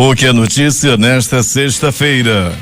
O que é notícia nesta sexta-feira?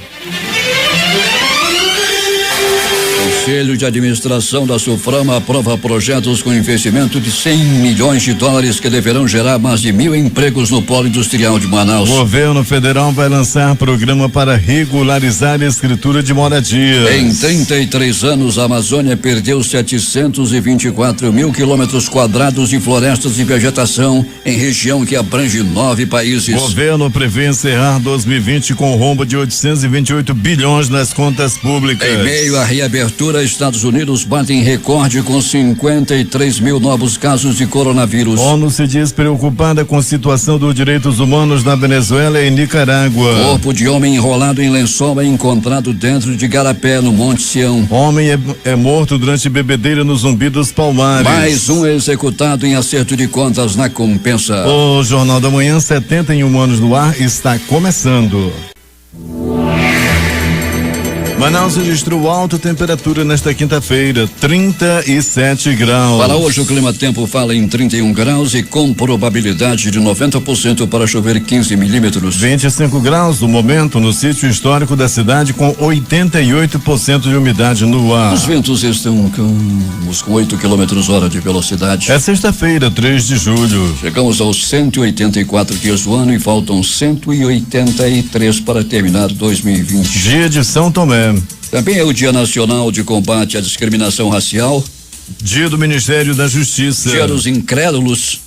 O Conselho de Administração da Sulframa aprova projetos com investimento de 100 milhões de dólares que deverão gerar mais de 1.000 empregos no polo industrial de Manaus. O governo federal vai lançar programa para regularizar a escritura de moradias. Em 33 anos, a Amazônia perdeu 724 mil quilômetros quadrados de florestas e vegetação em região que abrange 9 países. O governo prevê encerrar 2020 com rombo de 828 bilhões nas contas públicas. Em meio à reabertura, Estados Unidos batem recorde com 53 mil novos casos de coronavírus. ONU se diz preocupada com a situação dos direitos humanos na Venezuela e Nicarágua. Corpo de homem enrolado em lençol é encontrado dentro de Garapé, no Monte Sião. Homem é morto durante bebedeira no Zumbi dos Palmares. Mais um executado em acerto de contas na Compensa. O Jornal da Manhã, 71 anos no ar, está começando. Manaus registrou alta temperatura nesta quinta-feira, 37 graus. Para hoje, o clima-tempo fala em 31 graus e com probabilidade de 90% para chover 15 milímetros. 25 graus no momento no sítio histórico da cidade, com 88% de umidade no ar. Os ventos estão calmos, com 8 km/h de velocidade. É sexta-feira, 3 de julho. Chegamos aos 184 dias do ano e faltam 183 para terminar 2020. Dia de São Tomé. Também é o Dia Nacional de Combate à Discriminação Racial. Dia do Ministério da Justiça. Dia dos Incrédulos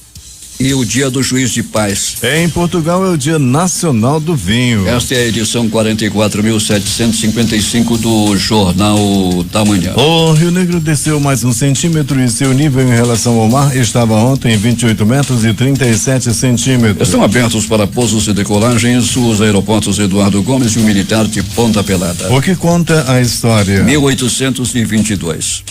e o Dia do Juiz de Paz. Em Portugal é o Dia Nacional do Vinho. Esta é a edição 44.755 do Jornal da Manhã. O Rio Negro desceu mais 1 centímetro e seu nível em relação ao mar estava ontem em 28 metros e 37 centímetros. Estão abertos para pousos e decolagens os aeroportos Eduardo Gomes e o Militar de Ponta Pelada. O que conta a história? 1822.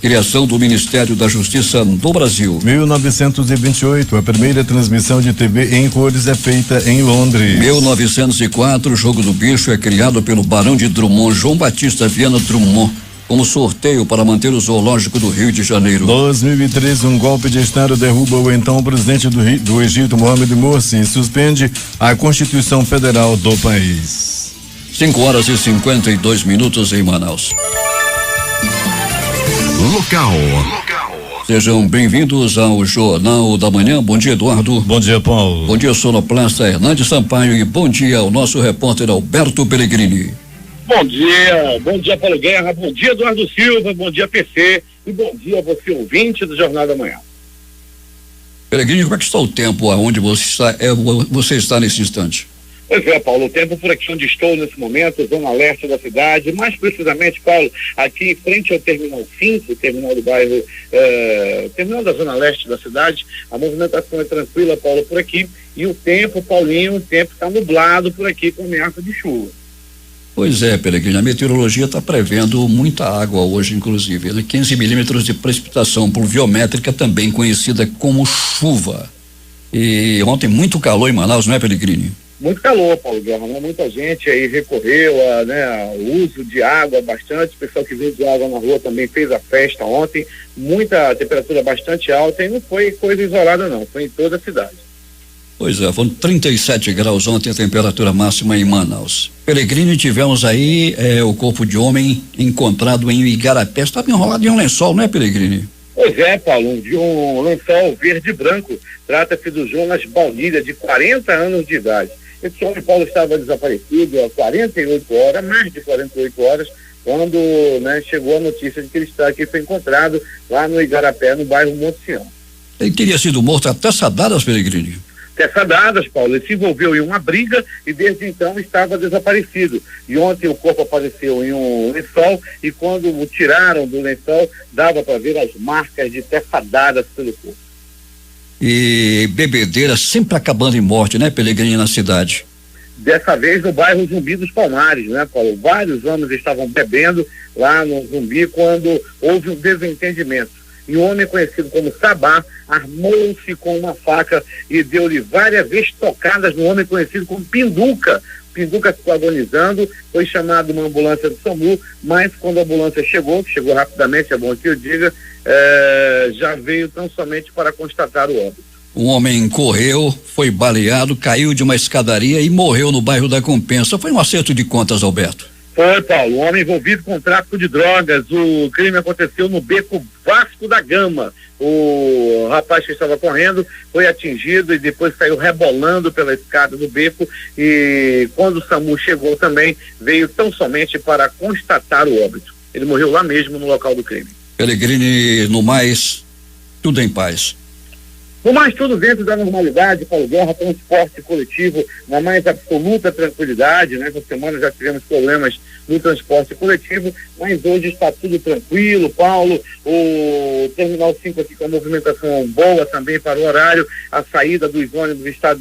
Criação do Ministério da Justiça do Brasil. 1928, a primeira transmissão de TV em cores é feita em Londres. 1904, o Jogo do Bicho é criado pelo Barão de Drummond, João Batista Viana Drummond, como sorteio para manter o zoológico do Rio de Janeiro. 2013, um golpe de Estado derruba o então presidente do Egito, Mohamed Morsi, e suspende a Constituição Federal do país. 5h52 em Manaus. Local. Sejam bem-vindos ao Jornal da Manhã. Bom dia, Eduardo. Bom dia, Paulo. Bom dia, sonoplasta Hernandes Sampaio, e bom dia ao nosso repórter Alberto Pellegrini. Bom dia Paulo Guerra, bom dia Eduardo Silva, bom dia PC e bom dia você ouvinte do Jornal da Manhã. Pellegrini, como é que está o tempo aonde você está nesse instante? Pois é, Paulo, o tempo por aqui onde estou nesse momento, zona leste da cidade, mais precisamente, Paulo, aqui em frente ao Terminal 5, terminal do bairro, terminal da zona leste da cidade, a movimentação é tranquila, Paulo, por aqui, e o tempo, Paulinho, o tempo está nublado por aqui com ameaça de chuva. Pois é, Pellegrini, a meteorologia está prevendo muita água hoje, inclusive, 15 milímetros de precipitação pluviométrica, também conhecida como chuva. E ontem muito calor em Manaus, não é, Pellegrini? Muito calor, Paulo Guerra, né? Muita gente aí recorreu ao uso de água bastante, o pessoal que veio de água na rua também fez a festa ontem, muita temperatura bastante alta, e não foi coisa isolada não, foi em toda a cidade. Pois é, foram 37 graus ontem a temperatura máxima em Manaus. Pellegrini, tivemos aí o corpo de homem encontrado em Igarapé, estava enrolado em um lençol, não é, Pellegrini? Pois é, Paulo, de um lençol verde e branco, trata-se do Jonas Baunilha, de 40 anos de idade. Esse homem, Paulo, estava desaparecido há 48 horas, mais de 48 horas, quando chegou a notícia de que ele foi encontrado lá no Igarapé, no bairro Monte Sião. Ele teria sido morto a teçadadas, Pellegrini? Teçadadas, Paulo, ele se envolveu em uma briga e desde então estava desaparecido. E ontem o corpo apareceu em um lençol e quando o tiraram do lençol, dava para ver as marcas de teçadadas pelo corpo. E bebedeira sempre acabando em morte, né, Pellegrini, na cidade? Dessa vez no bairro Zumbi dos Palmares, né, Paulo? Vários homens estavam bebendo lá no Zumbi quando houve um desentendimento. E um homem conhecido como Sabá armou-se com uma faca e deu-lhe várias estocadas no homem conhecido como Pinduca. Pinduca ficou agonizando, foi chamado uma ambulância do SAMU, mas quando a ambulância chegou rapidamente, é bom que eu diga, já veio tão somente para constatar o óbito. Um homem correu, foi baleado, caiu de uma escadaria e morreu no bairro da Compensa. Foi um acerto de contas, Alberto. Foi, Paulo. Um homem envolvido com tráfico de drogas. O crime aconteceu no beco Vasco da Gama. O rapaz que estava correndo foi atingido e depois saiu rebolando pela escada do beco, e quando o SAMU chegou também, veio tão somente para constatar o óbito. Ele morreu lá mesmo no local do crime. Pelegrini, no mais, tudo em paz. No mais, tudo dentro da normalidade, Paulo Guerra, transporte coletivo na mais absoluta tranquilidade, né? Essa semana já tivemos problemas no transporte coletivo, mas hoje está tudo tranquilo, Paulo. O Terminal 5 aqui com a movimentação boa também para o horário, a saída dos ônibus está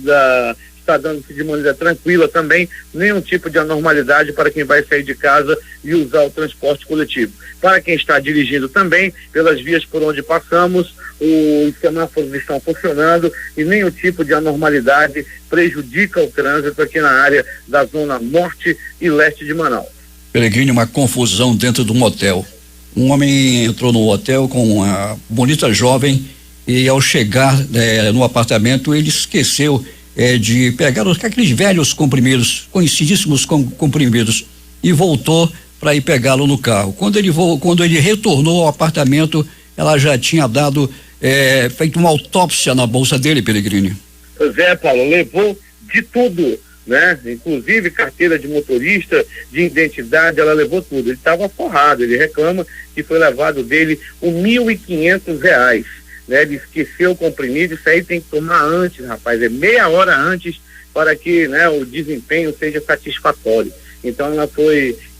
dando-se de maneira tranquila também, nenhum tipo de anormalidade para quem vai sair de casa e usar o transporte coletivo. Para quem está dirigindo também, pelas vias por onde passamos, os semáforos estão funcionando e nenhum tipo de anormalidade prejudica o trânsito aqui na área da zona norte e leste de Manaus. Pelegrini, uma confusão dentro de um hotel. Um homem entrou no hotel com uma bonita jovem e ao chegar no apartamento ele esqueceu de pegar aqueles velhos comprimidos, conhecidíssimos comprimidos, e voltou para ir pegá-lo no carro. Quando ele retornou ao apartamento, ela já tinha feito uma autópsia na bolsa dele, Pelegrini. Pois é, Paulo, levou de tudo, né? Inclusive carteira de motorista, de identidade, ela levou tudo. Ele estava forrado, ele reclama que foi levado dele R$1.500, né? Ele esqueceu o comprimido, isso aí tem que tomar antes, rapaz, é meia hora antes para que, né, o desempenho seja satisfatório. Então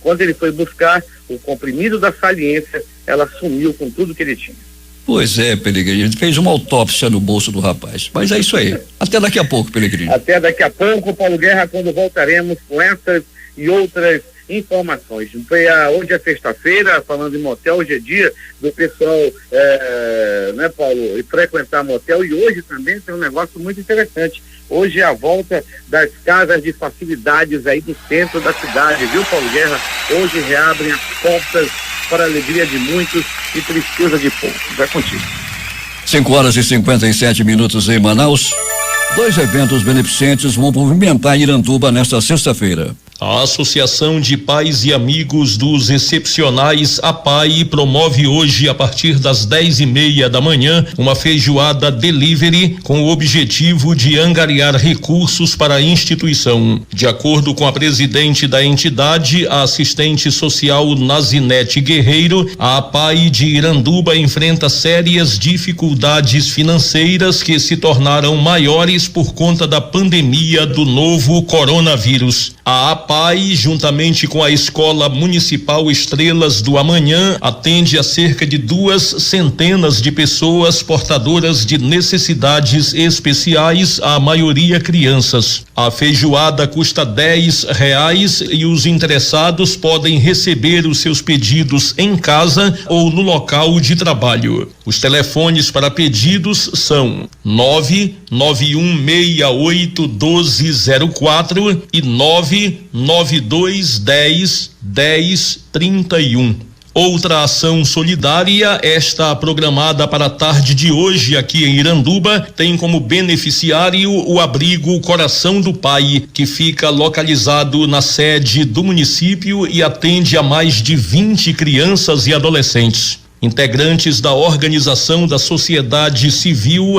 quando ele foi buscar o comprimido da saliência, ela sumiu com tudo que ele tinha. Pois é, Pelegrini, ele fez uma autópsia no bolso do rapaz, mas é isso aí. Até daqui a pouco, Pelegrini. Até daqui a pouco, Paulo Guerra, quando voltaremos com essas e outras informações. Hoje é sexta-feira, falando em motel, hoje é dia do pessoal, né, Paulo, frequentar motel, e hoje também tem um negócio muito interessante. Hoje é a volta das casas de facilidades aí do centro da cidade, viu, Paulo Guerra? Hoje reabrem as portas para a alegria de muitos e tristeza de poucos. É contigo. 5:57 em Manaus. 2 eventos beneficentes vão movimentar Iranduba nesta sexta-feira. A Associação de Pais e Amigos dos Excepcionais, APAI, promove hoje, a partir das 10:30 da manhã, uma feijoada delivery com o objetivo de angariar recursos para a instituição. De acordo com a presidente da entidade, a assistente social Nazinete Guerreiro, a APAI de Iranduba enfrenta sérias dificuldades financeiras que se tornaram maiores por conta da pandemia do novo coronavírus. A APAI, juntamente com a Escola Municipal Estrelas do Amanhã, atende a cerca de 200 de pessoas portadoras de necessidades especiais, a maioria crianças. A feijoada custa R$10 e os interessados podem receber os seus pedidos em casa ou no local de trabalho. Os telefones para pedidos são 991681204 e 992101031. Outra ação solidária, esta programada para a tarde de hoje aqui em Iranduba, tem como beneficiário o abrigo Coração do Pai, que fica localizado na sede do município e atende a mais de 20 crianças e adolescentes. Integrantes da organização da sociedade civil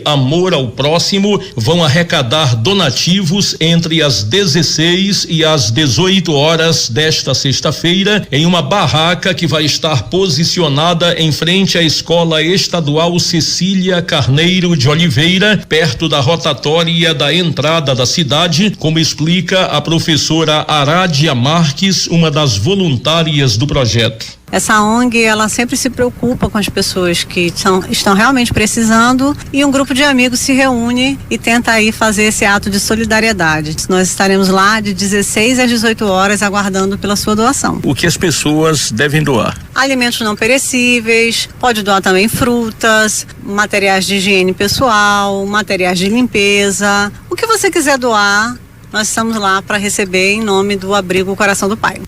#Amor ao Próximo vão arrecadar donativos entre as 16 e as 18 horas desta sexta-feira em uma barraca que vai estar posicionada em frente à Escola Estadual Cecília Carneiro de Oliveira, perto da rotatória da entrada da cidade, como explica a professora Arádia Marques, uma das voluntárias do projeto. Essa ONG, ela sempre se preocupa com as pessoas que estão realmente precisando, e um grupo de amigos se reúne e tenta aí fazer esse ato de solidariedade. Nós estaremos lá de 16 às 18 horas aguardando pela sua doação. O que as pessoas devem doar? Alimentos não perecíveis, pode doar também frutas, materiais de higiene pessoal, materiais de limpeza. O que você quiser doar, nós estamos lá para receber em nome do Abrigo Coração do Pai.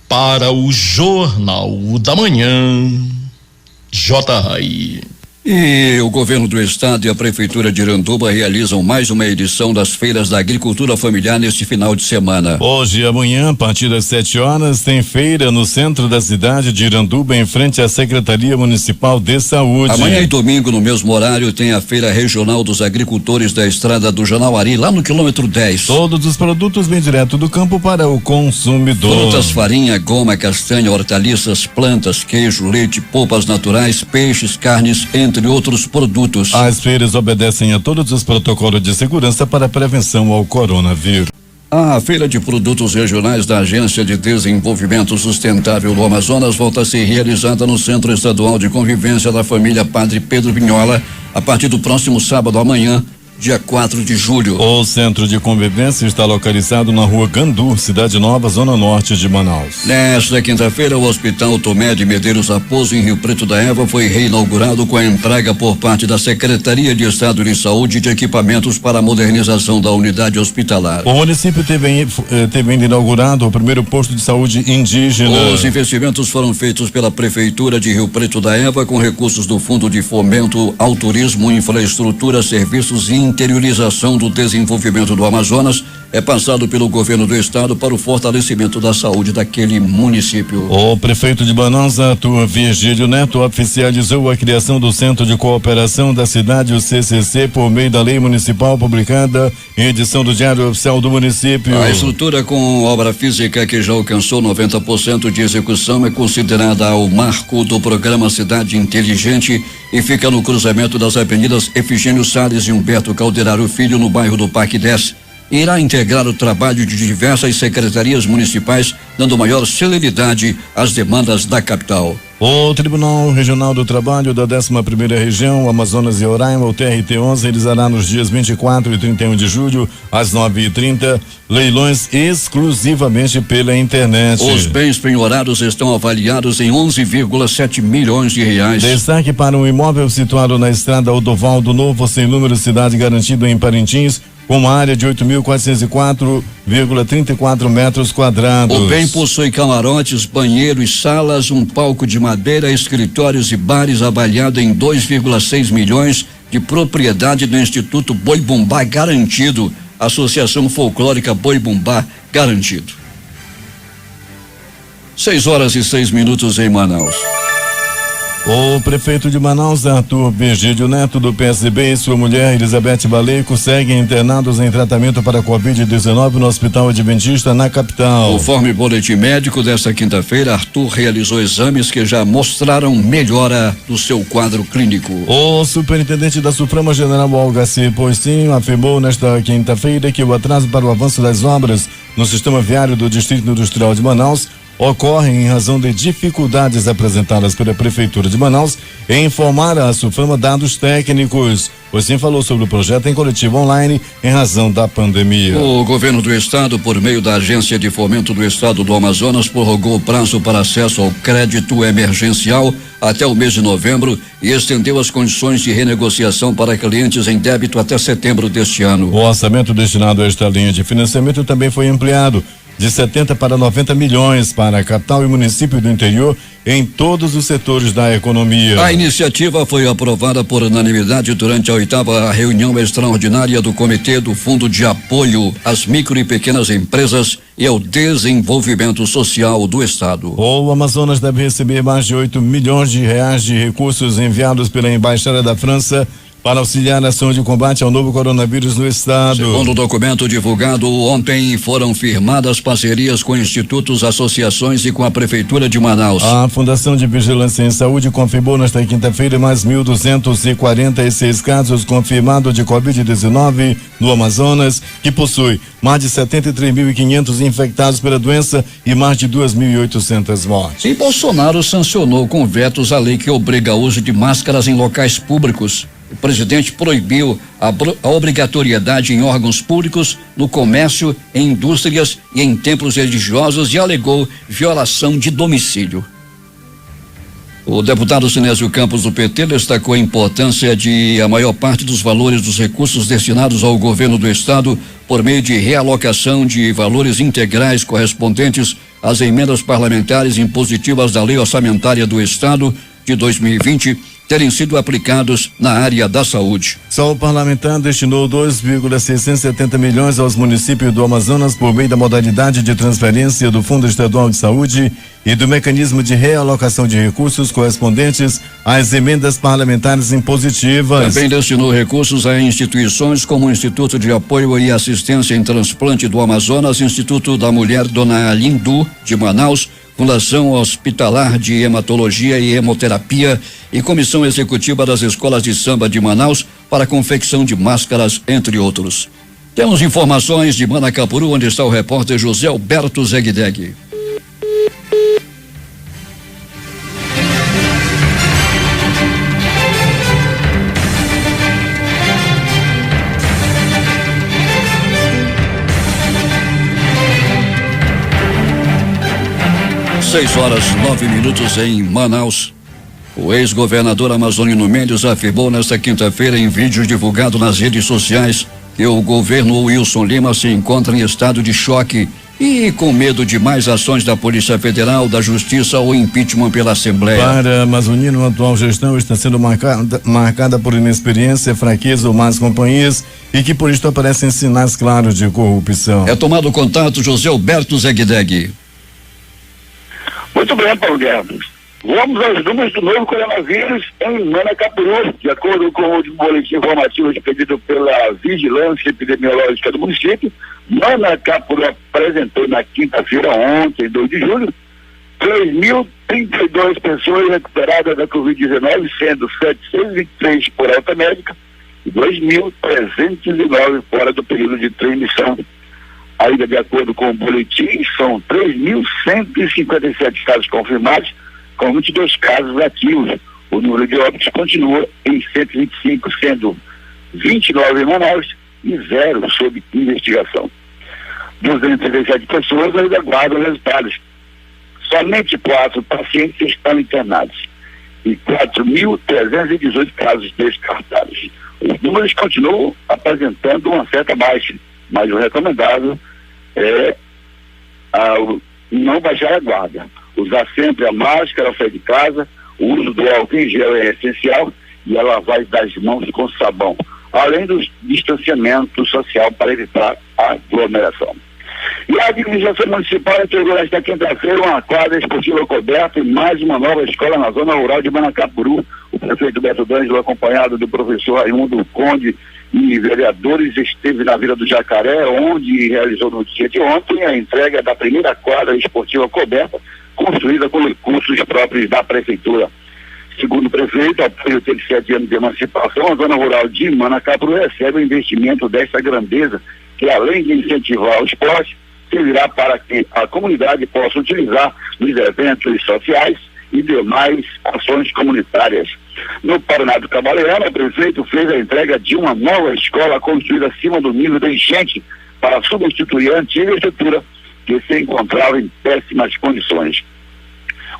Para o Jornal da Manhã, J. Rai. E o governo do estado e a prefeitura de Iranduba realizam mais uma edição das feiras da agricultura familiar neste final de semana. Hoje e amanhã, a partir das 7 horas, tem feira no centro da cidade de Iranduba, em frente à Secretaria Municipal de Saúde. Amanhã e domingo, no mesmo horário, tem a Feira Regional dos Agricultores da Estrada do Janauari, lá no quilômetro 10. Todos os produtos vêm direto do campo para o consumidor. Frutas, farinha, goma, castanha, hortaliças, plantas, queijo, leite, polpas naturais, peixes, carnes, entre outros produtos. As feiras obedecem a todos os protocolos de segurança para a prevenção ao coronavírus. A Feira de Produtos Regionais da Agência de Desenvolvimento Sustentável do Amazonas volta a ser realizada no Centro Estadual de Convivência da Família Padre Pedro Vignola a partir do próximo sábado amanhã, dia 4 de julho. O Centro de Convivência está localizado na Rua Gandu, Cidade Nova, Zona Norte de Manaus. Nesta quinta-feira, o Hospital Tomé de Medeiros Raposo, em Rio Preto da Eva, foi reinaugurado com a entrega por parte da Secretaria de Estado de Saúde de equipamentos para a modernização da unidade hospitalar. O município teve ainda inaugurado o primeiro posto de saúde indígena. Os investimentos foram feitos pela Prefeitura de Rio Preto da Eva com recursos do Fundo de Fomento ao Turismo, Infraestrutura, Serviços e Interiorização do Desenvolvimento do Amazonas. É passado pelo governo do estado para o fortalecimento da saúde daquele município. O prefeito de Manaus, Arthur Virgílio Neto, oficializou a criação do Centro de Cooperação da Cidade, o CCC, por meio da lei municipal publicada em edição do Diário Oficial do município. A estrutura com obra física que já alcançou 90% de execução é considerada o marco do programa Cidade Inteligente e fica no cruzamento das avenidas Efigênio Salles e Humberto Calderaro Filho, no bairro do Parque 10. Irá integrar o trabalho de diversas secretarias municipais, dando maior celeridade às demandas da capital. O Tribunal Regional do Trabalho da 11ª Região, Amazonas e Roraima, o TRT-11, realizará nos dias 24 e 31 de julho, às 9h30, leilões exclusivamente pela internet. Os bens penhorados estão avaliados em 11,7 milhões de reais. Destaque para um imóvel situado na estrada Odovaldo Novo, sem número, cidade garantido em Parintins, com uma área de 8.404,34 metros quadrados. O bem possui camarotes, banheiro e salas, um palco de madeira, escritórios e bares, avaliado em 2,6 milhões, de propriedade do Instituto Boi Bumbá Garantido, Associação Folclórica Boi Bumbá Garantido. 6h06 em Manaus. O prefeito de Manaus, Arthur Virgílio Neto, do PSB, e sua mulher, Elizabeth Baleco, seguem internados em tratamento para Covid-19 no Hospital Adventista, na capital. Conforme boletim médico desta quinta-feira, Arthur realizou exames que já mostraram melhora do seu quadro clínico. O superintendente da Suprema, General Algaci Poistinho, afirmou nesta quinta-feira que o atraso para o avanço das obras no sistema viário do Distrito Industrial de Manaus ocorre em razão de dificuldades apresentadas pela Prefeitura de Manaus em informar à Suframa dados técnicos. Poisson falou sobre o projeto em coletivo online em razão da pandemia. O governo do estado, por meio da Agência de Fomento do Estado do Amazonas, prorrogou o prazo para acesso ao crédito emergencial até o mês de novembro e estendeu as condições de renegociação para clientes em débito até setembro deste ano. O orçamento destinado a esta linha de financiamento também foi ampliado de 70 para 90 milhões para a capital e município do interior em todos os setores da economia. A iniciativa foi aprovada por unanimidade durante a 8ª reunião extraordinária do Comitê do Fundo de Apoio às Micro e Pequenas Empresas e ao Desenvolvimento Social do Estado. O Amazonas deve receber mais de 8 milhões de reais de recursos enviados pela Embaixada da França para auxiliar a ação de combate ao novo coronavírus no estado. Segundo o documento divulgado ontem, foram firmadas parcerias com institutos, associações e com a Prefeitura de Manaus. A Fundação de Vigilância em Saúde confirmou nesta quinta-feira mais 1.246 casos confirmados de Covid-19 no Amazonas, que possui mais de 73.500 infectados pela doença e mais de 2.800 mortes. E Bolsonaro sancionou com vetos a lei que obriga o uso de máscaras em locais públicos. O presidente proibiu a obrigatoriedade em órgãos públicos, no comércio, em indústrias e em templos religiosos e alegou violação de domicílio. O deputado Sinésio Campos, do PT, destacou a importância de a maior parte dos valores dos recursos destinados ao governo do estado por meio de realocação de valores integrais correspondentes às emendas parlamentares impositivas da Lei Orçamentária do Estado de 2020 terem sido aplicados na área da saúde. Só o parlamentar destinou 2,670 milhões aos municípios do Amazonas por meio da modalidade de transferência do Fundo Estadual de Saúde e do mecanismo de realocação de recursos correspondentes às emendas parlamentares impositivas. Também destinou recursos a instituições como o Instituto de Apoio e Assistência em Transplante do Amazonas, Instituto da Mulher Dona Lindu de Manaus, Fundação Hospitalar de Hematologia e Hemoterapia e Comissão Executiva das Escolas de Samba de Manaus para a confecção de máscaras, entre outros. Temos informações de Manacapuru, onde está o repórter José Alberto Zegdeg. Seis horas 9 em Manaus. O ex-governador amazonino Mendes afirmou nesta quinta-feira em vídeo divulgado nas redes sociais que o governo Wilson Lima se encontra em estado de choque e com medo de mais ações da Polícia Federal, da Justiça ou impeachment pela Assembleia. Para Amazonino, a atual gestão está sendo marcada por inexperiência, fraqueza ou más companhias e que por isso aparecem sinais claros de corrupção. É tomado contato José Alberto Zegdeg. Muito bem, Paulo Guerra. Vamos aos números do novo coronavírus em Manacapuru. De acordo com o boletim informativo expedido pela Vigilância Epidemiológica do município, Manacapuru apresentou na quinta-feira, ontem, 2 de julho, 3.032 pessoas recuperadas da Covid-19, sendo 723 por alta médica e 2.309 fora do período de transmissão. Ainda de acordo com o boletim, são 3.157 casos confirmados, com 22 casos ativos. O número de óbitos continua em 125, sendo 29 em Manaus e 0 sob investigação. 237 pessoas ainda aguardam resultados. Somente 4 pacientes estão internados e 4.318 casos descartados. Os números continuam apresentando uma certa baixa, mas o recomendável é não baixar a guarda. Usar sempre a máscara ao sair de casa, o uso do álcool em gel é essencial e a lavagem das mãos com sabão, além do distanciamento social para evitar a aglomeração. E a administração municipal entregou nesta quinta-feira uma quadra esportiva coberta e mais uma nova escola na zona rural de Manacapuru. O prefeito Beto D'Angelo, acompanhado do professor Raimundo Conde e vereadores, esteve na Vila do Jacaré, onde realizou no dia de ontem a entrega da primeira quadra esportiva coberta, construída com recursos próprios da prefeitura. Segundo o prefeito, após os 37 anos de emancipação, a zona rural de Manacapuru recebe um investimento desta grandeza, que além de incentivar o esporte, servirá para que a comunidade possa utilizar nos eventos sociais e demais ações comunitárias. No Paraná do Cabaleirão, o prefeito fez a entrega de uma nova escola construída acima do nível da enchente para substituir a antiga estrutura que se encontrava em péssimas condições.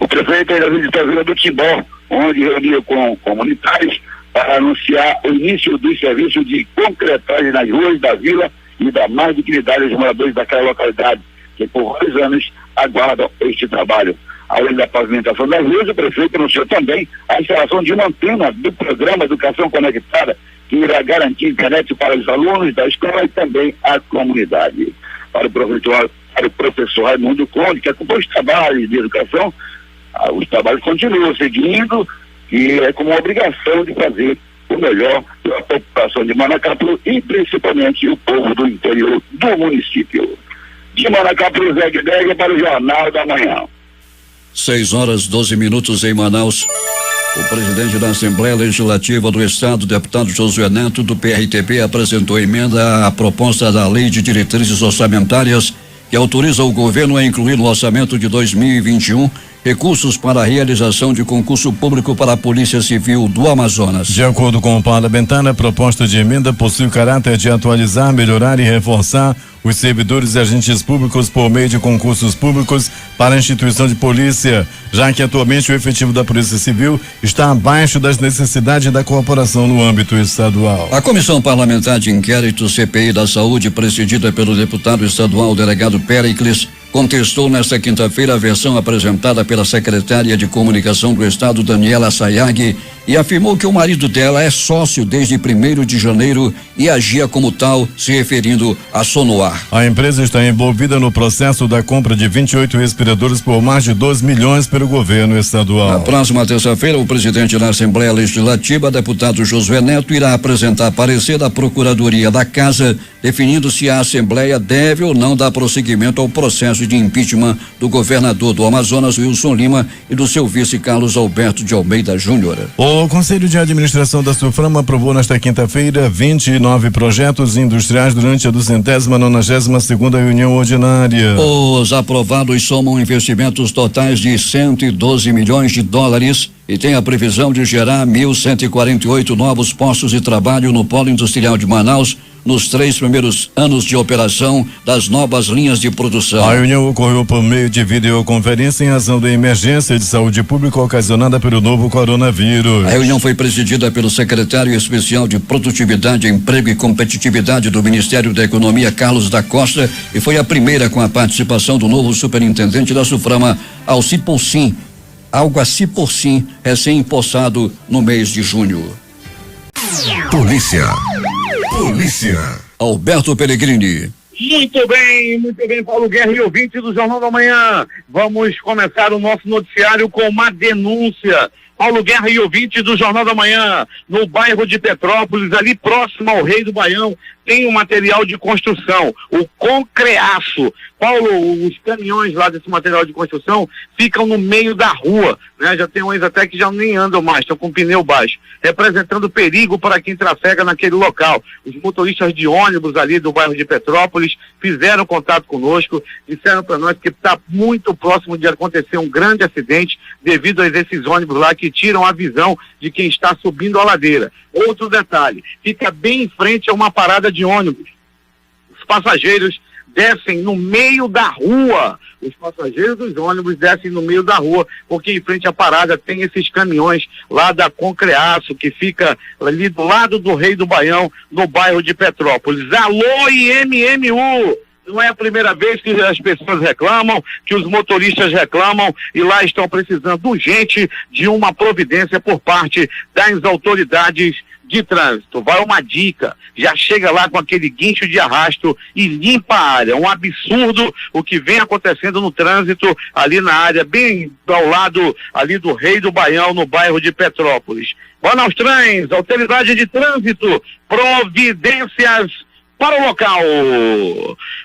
O prefeito ainda visitou a Vila do Timbó, onde reuniu com comunitários para anunciar o início dos serviços de concretagem nas ruas da vila e dar mais dignidade aos moradores daquela localidade, que por vários anos aguardam este trabalho. Além da pavimentação das ruas, o prefeito anunciou também a instalação de uma antena do programa Educação Conectada, que irá garantir internet para os alunos da escola e também a comunidade. Para o professor Raimundo Conde, que acompanha os trabalhos de educação, os trabalhos continuam seguindo e é como obrigação de fazer o melhor pela população de Manacapuru e principalmente o povo do interior do município. De Manacapuru, Zegdeg, para o Jornal da Manhã. 6 horas 12 em Manaus. O presidente da Assembleia Legislativa do Estado, deputado Josué Neto, do PRTB, apresentou emenda à proposta da Lei de Diretrizes Orçamentárias que autoriza o governo a incluir no orçamento de 2021 recursos para a realização de concurso público para a Polícia Civil do Amazonas. De acordo com o parlamentar, a proposta de emenda possui o caráter de atualizar, melhorar e reforçar os servidores e agentes públicos por meio de concursos públicos para a instituição de polícia, já que atualmente o efetivo da Polícia Civil está abaixo das necessidades da corporação no âmbito estadual. A Comissão Parlamentar de Inquérito CPI da Saúde, presidida pelo deputado estadual delegado Péricles, contestou nesta quinta-feira a versão apresentada pela secretária de Comunicação do Estado, Daniela Sayag, e afirmou que o marido dela é sócio desde 1º de janeiro e agia como tal, se referindo a Sonoar. A empresa está envolvida no processo da compra de 28 respiradores por mais de 2 milhões pelo governo estadual. Na próxima terça-feira, o presidente da Assembleia Legislativa, deputado Josué Neto, irá apresentar parecer da Procuradoria da Casa, definindo se a Assembleia deve ou não dar prosseguimento ao processo de impeachment do governador do Amazonas, Wilson Lima, e do seu vice Carlos Alberto de Almeida Júnior. O Conselho de Administração da Suframa aprovou nesta quinta-feira 29 projetos industriais durante a 292ª reunião ordinária. Os aprovados somam investimentos totais de 112 milhões de dólares e tem a previsão de gerar 1.148 novos postos de trabalho no Polo Industrial de Manaus nos 3 primeiros anos de operação das novas linhas de produção. A reunião ocorreu por meio de videoconferência em razão da emergência de saúde pública ocasionada pelo novo coronavírus. A reunião foi presidida pelo secretário especial de Produtividade, Emprego e Competitividade do Ministério da Economia, Carlos da Costa, e foi a primeira com a participação do novo superintendente da Suframa, Algaci Porcim, recém-empossado no mês de junho. Polícia. Alberto Pellegrini. Muito bem, Paulo Guerra e ouvinte do Jornal da Manhã. Vamos começar o nosso noticiário com uma denúncia. Paulo Guerra e ouvinte do Jornal da Manhã, no bairro de Petrópolis, ali próximo ao Rei do Baião, tem um material de construção, o concreaço. Paulo, os caminhões lá desse material de construção ficam no meio da rua, né? Já tem uns até que já nem andam mais, estão com pneu baixo, representando perigo para quem trafega naquele local. Os motoristas de ônibus ali do bairro de Petrópolis fizeram contato conosco, disseram para nós que está muito próximo de acontecer um grande acidente devido a esses ônibus lá que tiram a visão de quem está subindo a ladeira. Outro detalhe, fica bem em frente a uma parada de ônibus. Os passageiros descem no meio da rua. Os passageiros dos ônibus descem no meio da rua, porque em frente à parada tem esses caminhões lá da Concreaço, que fica ali do lado do Rei do Baião, no bairro de Petrópolis. Alô, IMMU! Não é a primeira vez que as pessoas reclamam, que os motoristas reclamam, e lá estão precisando urgente de uma providência por parte das autoridades de trânsito. Vai uma dica, já chega lá com aquele guincho de arrasto e limpa a área. Um absurdo o que vem acontecendo no trânsito ali na área, bem ao lado ali do Rei do Baião, no bairro de Petrópolis. Manaus Trans, autoridade de trânsito, providências para o local.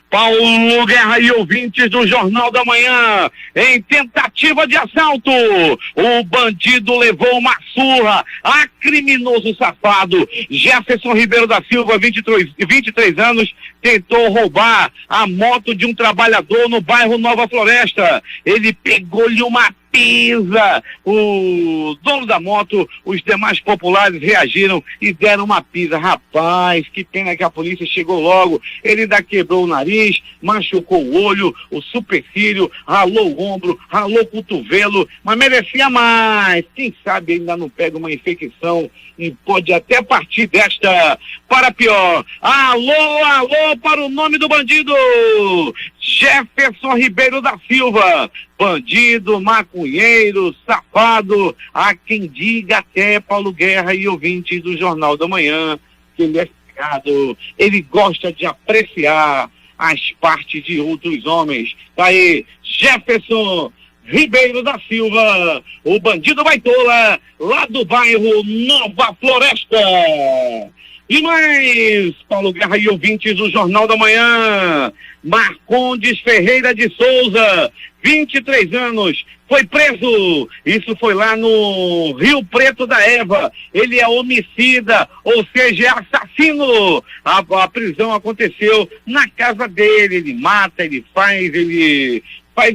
Paulo Guerra e ouvintes do Jornal da Manhã, em tentativa de assalto, o bandido levou uma surra a criminoso safado. Jefferson Ribeiro da Silva, 23 anos, tentou roubar a moto de um trabalhador no bairro Nova Floresta. Ele pegou-lhe uma pisa. O dono da moto, os demais populares reagiram e deram uma pisa. Rapaz, que pena que a polícia chegou logo. Ele ainda quebrou o nariz, machucou o olho, o supercílio, ralou o ombro, ralou o cotovelo, mas merecia mais. Quem sabe ainda não pega uma infecção e pode até partir desta para pior. Alô para o nome do bandido, Jefferson Ribeiro da Silva. Bandido, maconheiro, safado, há quem diga até, Paulo Guerra e ouvintes do Jornal da Manhã, que ele é cegado, ele gosta de apreciar as partes de outros homens. Tá aí, Jefferson Ribeiro da Silva, o bandido baitola, lá do bairro Nova Floresta. E mais, Paulo Guerra e ouvintes do Jornal da Manhã, Marcondes Ferreira de Souza, 23 anos, foi preso. Isso foi lá no Rio Preto da Eva. Ele é homicida, ou seja, é assassino. A prisão aconteceu na casa dele. Ele mata, ele faz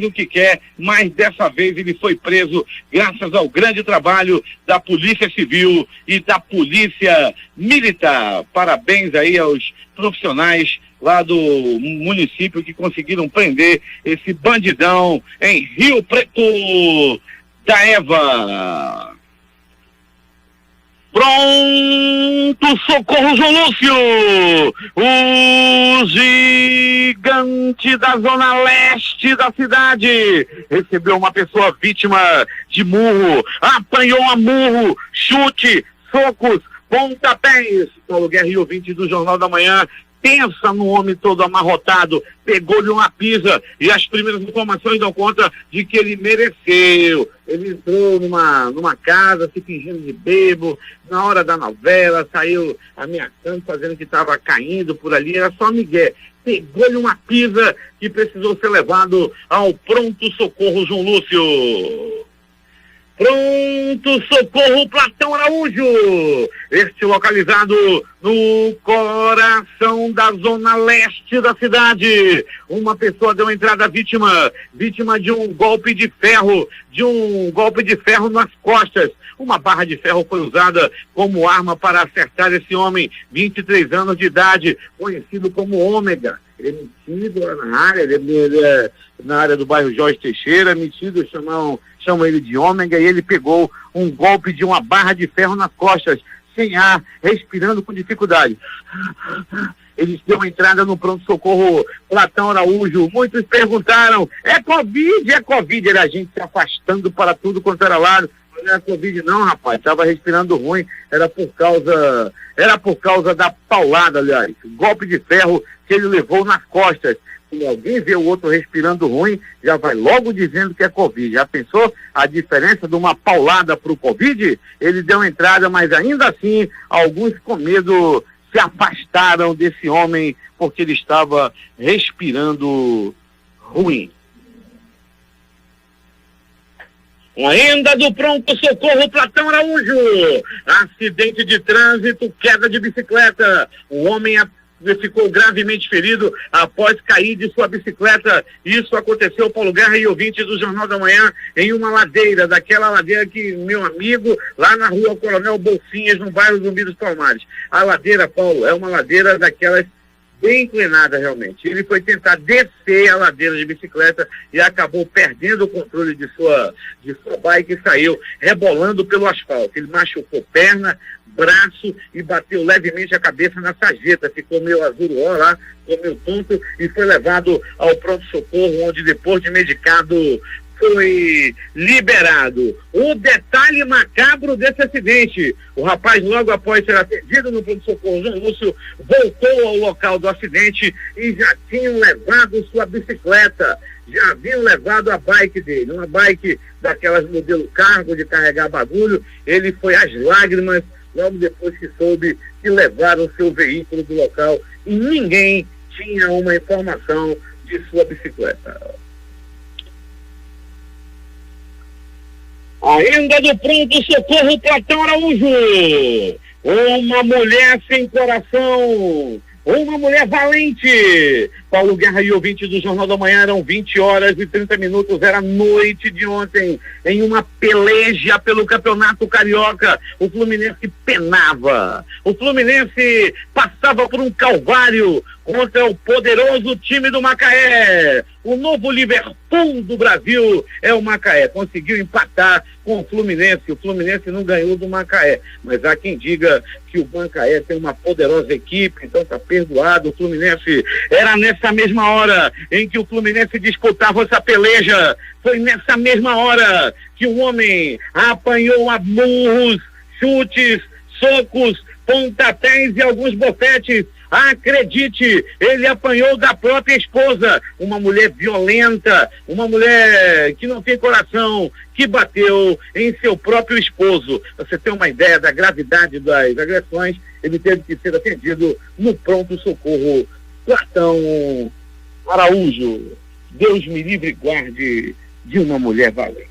o que quer, mas dessa vez ele foi preso graças ao grande trabalho da Polícia Civil e da Polícia Militar. Parabéns aí aos profissionais lá do município que conseguiram prender esse bandidão em Rio Preto da Eva. Pronto, socorro, João Lúcio! O gigante da zona leste da cidade recebeu uma pessoa vítima de murro, apanhou a murro, chute, socos, pontapés. Paulo Guerra e ouvinte do Jornal da Manhã, pensa no homem todo amarrotado, pegou-lhe uma pisa e as primeiras informações dão conta de que ele mereceu. Ele entrou numa casa se fingindo de bêbado, na hora da novela, saiu ameaçando, fazendo que estava caindo por ali, era só migué. Pegou-lhe uma pisa que precisou ser levado ao pronto-socorro João Lúcio. Pronto, socorro, Platão Araújo, este localizado no coração da zona leste da cidade. Uma pessoa deu entrada vítima de um golpe de ferro, nas costas. Uma barra de ferro foi usada como arma para acertar esse homem, 23 anos de idade, conhecido como Ômega. Ele é metido lá na área, ele é na área do bairro Jorge Teixeira, metido, chamam ele de Ômega, e ele pegou um golpe de uma barra de ferro nas costas, sem ar, respirando com dificuldade. Eles deu entrada no pronto-socorro Platão Araújo. Muitos perguntaram, é Covid? Era a gente se afastando para tudo quanto era lado. Não era Covid não, rapaz, estava respirando ruim, era por causa da paulada, aliás, golpe de ferro que ele levou nas costas. Se alguém vê o outro respirando ruim, já vai logo dizendo que é Covid. Já pensou a diferença de uma paulada para o Covid? Ele deu entrada, mas ainda assim, alguns com medo se afastaram desse homem porque ele estava respirando ruim. Ainda do pronto-socorro Platão Araújo, acidente de trânsito, queda de bicicleta, o homem ficou gravemente ferido após cair de sua bicicleta. Isso aconteceu, Paulo Guerra e ouvinte do Jornal da Manhã, em uma ladeira, daquela ladeira que, meu amigo, lá na rua Coronel Bolsinhas, no bairro Zumbi dos Palmares. A ladeira, Paulo, é uma ladeira daquelas bem inclinada realmente. Ele foi tentar descer a ladeira de bicicleta e acabou perdendo o controle de sua bike e saiu rebolando pelo asfalto. Ele machucou perna, braço e bateu levemente a cabeça na sarjeta. Ficou meio azul lá, ficou meio tonto e foi levado ao pronto-socorro, onde depois de medicado foi liberado. O detalhe macabro desse acidente: o rapaz, logo após ser atendido no pronto-socorro João Lúcio, voltou ao local do acidente e já tinham levado sua bicicleta, já haviam levado a bike dele, uma bike daquelas modelo cargo, de carregar bagulho. Ele foi às lágrimas logo depois que soube que levaram seu veículo do local e ninguém tinha uma informação de sua bicicleta. Ainda do pronto-socorro Platão Araújo, uma mulher sem coração, uma mulher valente. Paulo Guerra e ouvinte do Jornal da Manhã, eram 20h30, era noite de ontem, em uma peleja pelo Campeonato Carioca. O Fluminense penava, o Fluminense passava por um calvário contra o poderoso time do Macaé. O novo Liverpool do Brasil é o Macaé. Conseguiu empatar com o Fluminense. O Fluminense não ganhou do Macaé, mas há quem diga que o Macaé tem uma poderosa equipe, então está perdoado. O Fluminense era nessa mesma hora em que o Fluminense disputava essa peleja. Foi nessa mesma hora que o homem apanhou a murros, chutes, socos, pontapés e alguns bofetes. Acredite, ele apanhou da própria esposa, uma mulher violenta, uma mulher que não tem coração, que bateu em seu próprio esposo. Você tem uma ideia da gravidade das agressões? Ele teve que ser atendido no pronto-socorro Platão Araújo. Deus me livre e guarde de uma mulher valente.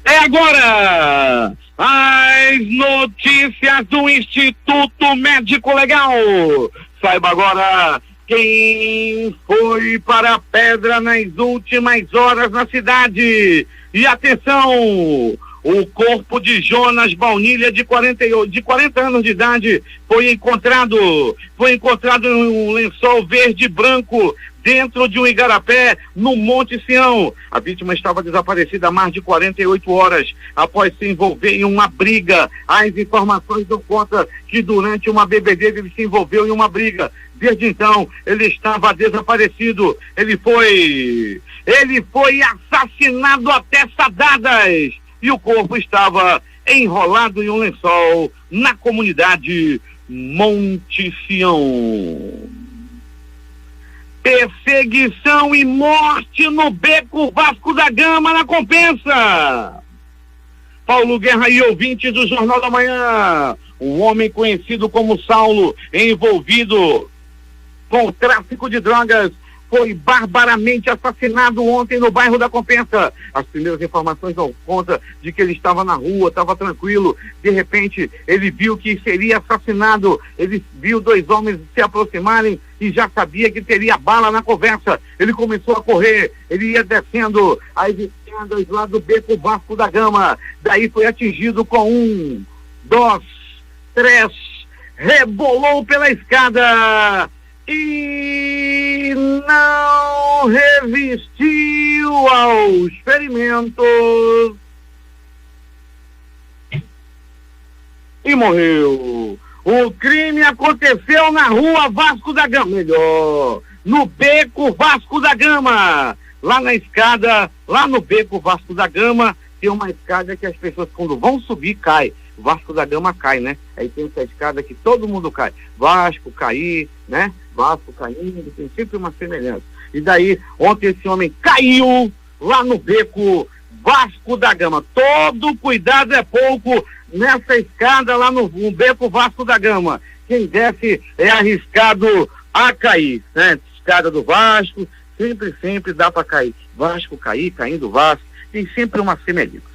É agora as notícias do Instituto Médico Legal. Saiba agora quem foi para a pedra nas últimas horas na cidade. E atenção, o corpo de Jonas Baunilha, de 40 anos de idade, foi encontrado em um lençol verde e branco dentro de um igarapé no Monte Sião. A vítima estava desaparecida há mais de 48 horas após se envolver em uma briga. As informações dão conta que durante uma bebedeira ele se envolveu em uma briga. Desde então, ele estava desaparecido. Ele foi assassinado a peçadadas e o corpo estava enrolado em um lençol na comunidade Monte Sião. Perseguição e morte no Beco Vasco da Gama, na Compensa. Paulo Guerra e ouvintes do Jornal da Manhã. Um homem conhecido como Saulo, envolvido com o tráfico de drogas, foi barbaramente assassinado ontem no bairro da Compensa. As primeiras informações dão conta de que ele estava na rua, estava tranquilo. De repente, ele viu que seria assassinado. Ele viu dois homens se aproximarem e já sabia que teria bala na conversa. Ele começou a correr, ele ia descendo as escadas lá do Beco Vasco da Gama. Daí foi atingido com 1, 2, 3, rebolou pela escada e não resistiu aos ferimentos e morreu. O crime aconteceu na rua Vasco da Gama, melhor, no Beco Vasco da Gama, lá na escada, lá no Beco Vasco da Gama, tem uma escada que as pessoas quando vão subir caem. Vasco da Gama cai, né? Aí tem essa escada que todo mundo cai. Vasco cair, né? Vasco caindo, tem sempre uma semelhança. E daí, ontem esse homem caiu lá no Beco Vasco da Gama. Todo cuidado é pouco nessa escada lá no Beco Vasco da Gama. Quem desce é arriscado a cair, né? Escada do Vasco, sempre dá para cair. Vasco cair, caindo Vasco, tem sempre uma semelhança.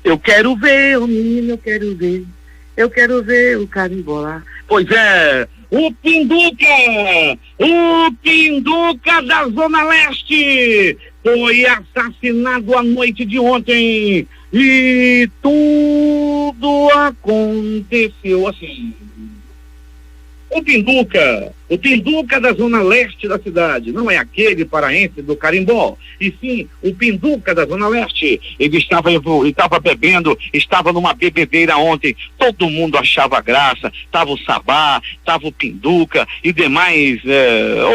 Eu quero ver o menino, eu quero ver o carimbó lá. Pois é, o Pinduca da Zona Leste foi assassinado à noite de ontem e tudo aconteceu assim. O Pinduca da Zona Leste da cidade, não é aquele paraense do carimbó, e sim o Pinduca da Zona Leste. Ele estava bebendo, estava numa bebedeira ontem, todo mundo achava graça, estava o Sabá, estava o Pinduca e demais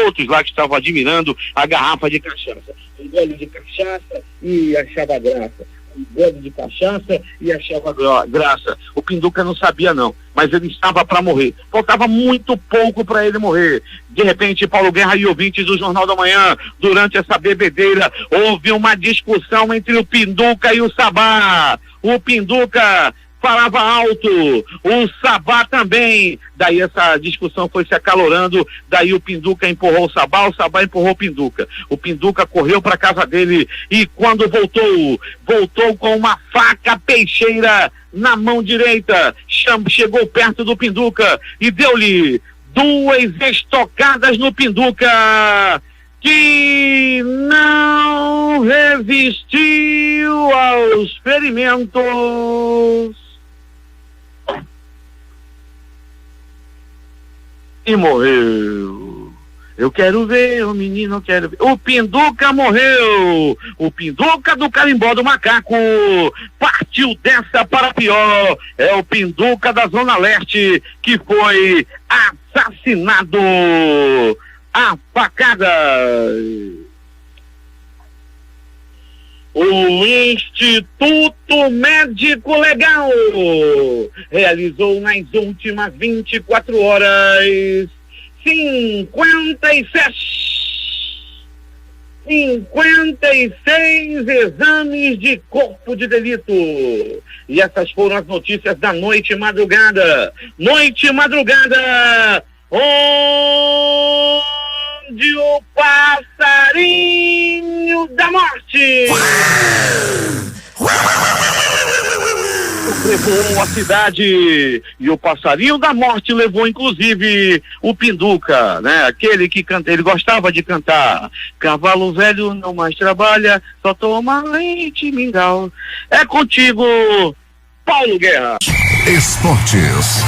outros lá que estavam admirando a garrafa de cachaça. Um gole de cachaça e achava graça. Um gole de cachaça e achava graça. O Pinduca não sabia não, mas ele estava para morrer. Faltava muito pouco para ele morrer. De repente, Paulo Guerra e ouvintes do Jornal da Manhã, durante essa bebedeira, houve uma discussão entre o Pinduca e o Sabá. O Pinduca falava alto, o Sabá também. Daí essa discussão foi se acalorando, daí o Pinduca empurrou o Sabá empurrou o Pinduca. O Pinduca correu para casa dele e quando voltou com uma faca peixeira na mão direita, chegou perto do Pinduca e deu-lhe 2 estocadas no Pinduca, que não resistiu aos ferimentos e morreu. Eu quero ver o menino, eu quero ver. O Pinduca morreu. O Pinduca do carimbó do macaco partiu dessa para pior. É o Pinduca da Zona Leste que foi assassinado a facada. O Instituto Médico Legal realizou nas últimas 24 horas 56 exames de corpo de delito. E essas foram as notícias da noite e madrugada. Noite e madrugada, onde o passarinho da morte levou a cidade, e o passarinho da morte levou inclusive o Pinduca, né? Aquele que canta, ele gostava de cantar: cavalo velho não mais trabalha, só toma leite mingau. É contigo, Paulo Guerra. Esportes.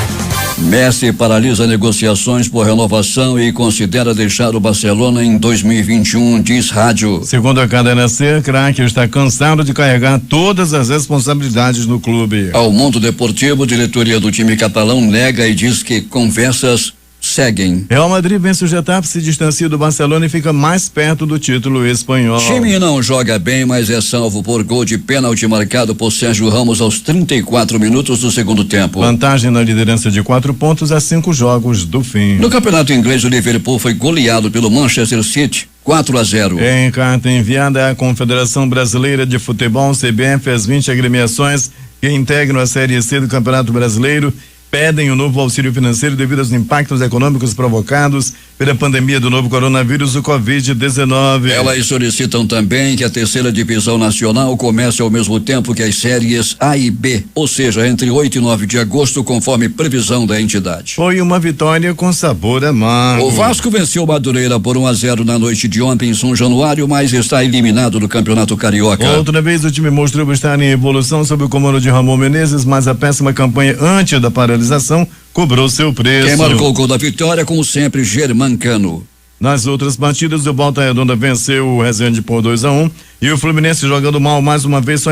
Messi paralisa negociações por renovação e considera deixar o Barcelona em 2021, diz rádio. Segundo a cadena C, craque está cansado de carregar todas as responsabilidades no clube. Ao Mundo Deportivo, diretoria do time catalão nega e diz que conversas seguem. Real Madrid vence o Getafe, se distancia do Barcelona e fica mais perto do título espanhol. Time não joga bem, mas é salvo por gol de pênalti marcado por Sérgio Ramos aos 34 minutos do segundo tempo. Vantagem na liderança de 4 pontos a 5 jogos do fim. No campeonato inglês, o Liverpool foi goleado pelo Manchester City 4-0. Em carta enviada à Confederação Brasileira de Futebol, CBF, as 20 agremiações que integram a Série C do Campeonato Brasileiro pedem o novo auxílio financeiro devido aos impactos econômicos provocados pela pandemia do novo coronavírus, o Covid-19. Elas solicitam também que a terceira divisão nacional comece ao mesmo tempo que as séries A e B, ou seja, entre 8 e 9 de agosto, conforme previsão da entidade. Foi uma vitória com sabor amargo. O Vasco venceu o Madureira por 1-0 na noite de ontem em São Januário, mas está eliminado do Campeonato Carioca. Outra vez o time mostrou estar em evolução sob o comando de Ramon Menezes, mas a péssima campanha antes da paralisação cobrou seu preço. Quem marcou o gol da vitória, como sempre, Germancano. Nas outras partidas, o Volta Redonda venceu o Resende por 2-1 e o Fluminense, jogando mal mais uma vez, só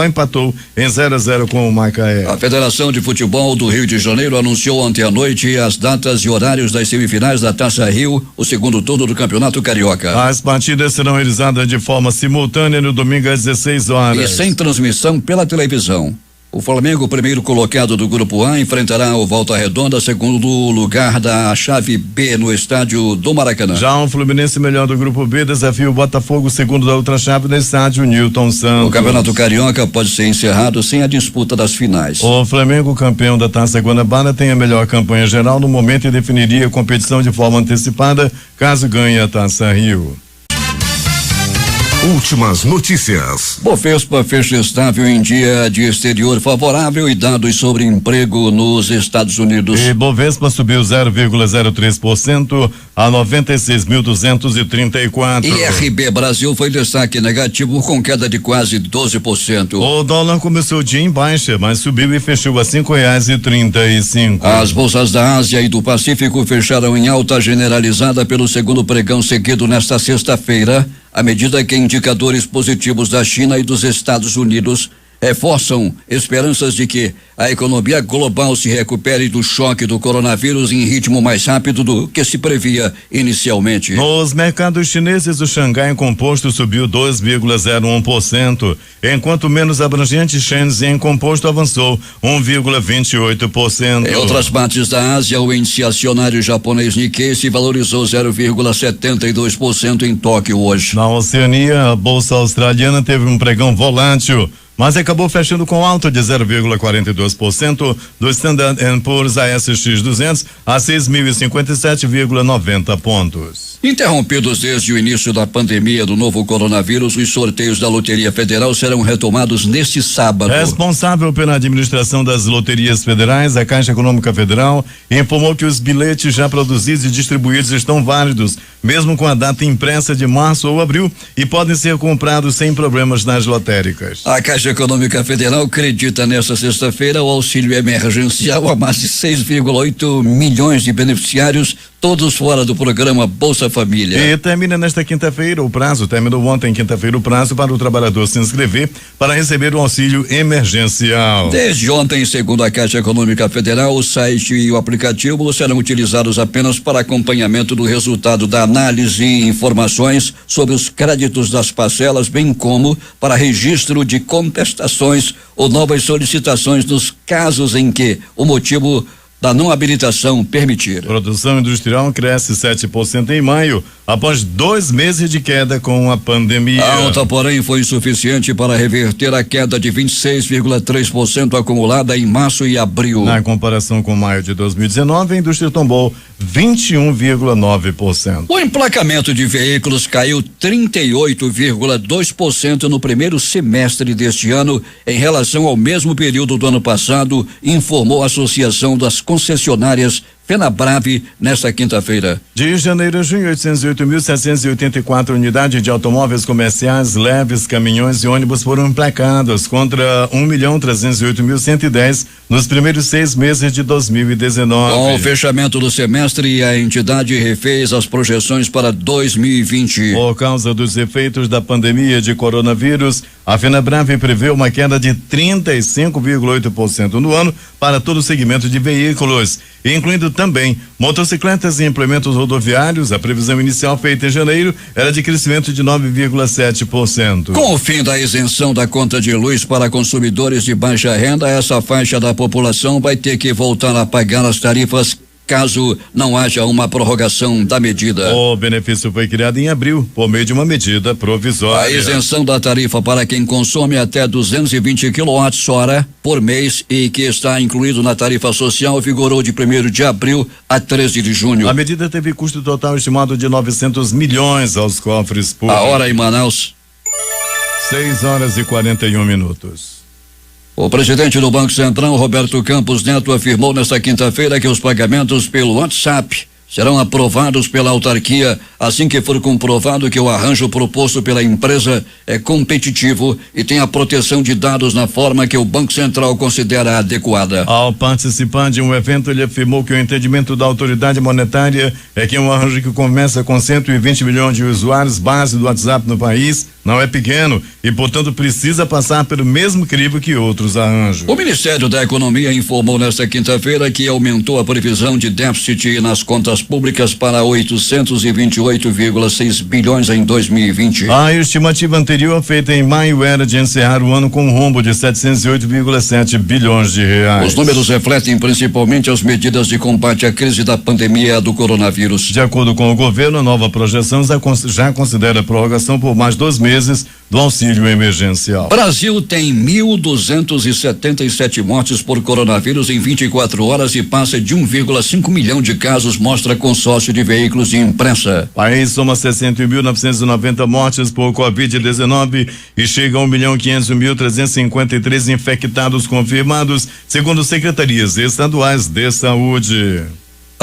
empatou em 0-0 com o Macaé. A Federação de Futebol do Rio de Janeiro anunciou ontem à noite as datas e horários das semifinais da Taça Rio, o segundo turno do Campeonato Carioca. As partidas serão realizadas de forma simultânea no domingo às 16 horas. E sem transmissão pela televisão. O Flamengo, primeiro colocado do Grupo A, enfrentará o Volta Redonda, segundo lugar da chave B no estádio do Maracanã. Já o Fluminense, melhor do Grupo B, desafia o Botafogo, segundo da outra chave, no estádio Newton Santos. O Campeonato Carioca pode ser encerrado sem a disputa das finais. O Flamengo, campeão da Taça Guanabara, tem a melhor campanha geral no momento e definiria a competição de forma antecipada, caso ganhe a Taça Rio. Últimas notícias. Bovespa fecha estável em dia de exterior favorável e dados sobre emprego nos Estados Unidos. E Bovespa subiu 0,03% a 96.234. IRB Brasil foi destaque negativo com queda de quase 12%. O dólar começou o dia em baixa, mas subiu e fechou a R$5,35. As bolsas da Ásia e do Pacífico fecharam em alta generalizada pelo segundo pregão seguido nesta sexta-feira, à medida que indicadores positivos da China e dos Estados Unidos reforçam esperanças de que a economia global se recupere do choque do coronavírus em ritmo mais rápido do que se previa inicialmente. Nos mercados chineses, o Xangai Composto subiu 2,01%, enquanto o menos abrangente Shenzhen Composto avançou 1,28%. Em outras partes da Ásia, o índice acionário japonês Nikkei se valorizou 0,72% em Tóquio hoje. Na Oceania, a bolsa australiana teve um pregão volátil, mas acabou fechando com alta de 0,42% do Standard & Poor's ASX 200 a 6.057,90 pontos. Interrompidos desde o início da pandemia do novo coronavírus, os sorteios da Loteria Federal serão retomados neste sábado. Responsável pela administração das loterias federais, a Caixa Econômica Federal informou que os bilhetes já produzidos e distribuídos estão válidos, mesmo com a data impressa de março ou abril, e podem ser comprados sem problemas nas lotéricas. A Caixa Econômica Federal acredita nesta sexta-feira o auxílio emergencial a mais de 6,8 milhões de beneficiários, todos fora do programa Bolsa Família. E termina nesta quinta-feira o prazo, terminou ontem, quinta-feira, o prazo para o trabalhador se inscrever para receber o auxílio emergencial. Desde ontem, segundo a Caixa Econômica Federal, o site e o aplicativo serão utilizados apenas para acompanhamento do resultado da análise e informações sobre os créditos das parcelas, bem como para registro de contestações ou novas solicitações nos casos em que o motivo da não habilitação permitir. Produção industrial cresce 7% em maio, após 2 meses de queda com a pandemia. A alta, porém, foi insuficiente para reverter a queda de 26,3% acumulada em março e abril. Na comparação com maio de 2019, a indústria tombou 21,9%. O emplacamento de veículos caiu 38,2% no primeiro semestre deste ano em relação ao mesmo período do ano passado, informou a Associação das Concessionárias FenaBrave nesta quinta-feira. De janeiro a junho, 808.784 unidades de automóveis comerciais, leves, caminhões e ônibus foram emplacados, contra 1.308.110 nos primeiros 6 meses de 2019. Com o fechamento do semestre, a entidade refez as projeções para 2020. Por causa dos efeitos da pandemia de coronavírus, a FenaBrave prevê uma queda de 35,8% no ano para todo o segmento de veículos, incluindo também motocicletas e implementos rodoviários. A previsão inicial feita em janeiro era de crescimento de 9,7%. Com o fim da isenção da conta de luz para consumidores de baixa renda, essa faixa da população vai ter que voltar a pagar as tarifas caso não haja uma prorrogação da medida. O benefício foi criado em abril por meio de uma medida provisória. A isenção da tarifa para quem consome até 220 kWh por mês e que está incluído na tarifa social vigorou de 1º de abril a 13 de junho. A medida teve custo total estimado de 900 milhões aos cofres públicos. A hora em Manaus. 6h41. O presidente do Banco Central, Roberto Campos Neto, afirmou nesta quinta-feira que os pagamentos pelo WhatsApp serão aprovados pela autarquia assim que for comprovado que o arranjo proposto pela empresa é competitivo e tem a proteção de dados na forma que o Banco Central considera adequada. Ao participar de um evento, ele afirmou que o entendimento da autoridade monetária é que um arranjo que começa com 120 milhões de usuários base do WhatsApp no país não é pequeno e, portanto, precisa passar pelo mesmo crivo que outros arranjos. O Ministério da Economia informou nesta quinta-feira que aumentou a previsão de déficit nas contas públicas para 828,6 bilhões em 2020. A estimativa anterior, feita em maio, era de encerrar o ano com um rombo de 708,7 bilhões de reais. Os números refletem principalmente as medidas de combate à crise da pandemia do coronavírus. De acordo com o governo, a nova projeção já considera a prorrogação por mais 2 meses do auxílio emergencial. Brasil tem 1.277 mortes por coronavírus em 24 horas e passa de 1,5 milhão de casos, mostra consórcio de veículos de imprensa. O país soma 61.990 mortes por Covid-19 e chega a 1.500.353 infectados confirmados, segundo secretarias estaduais de saúde.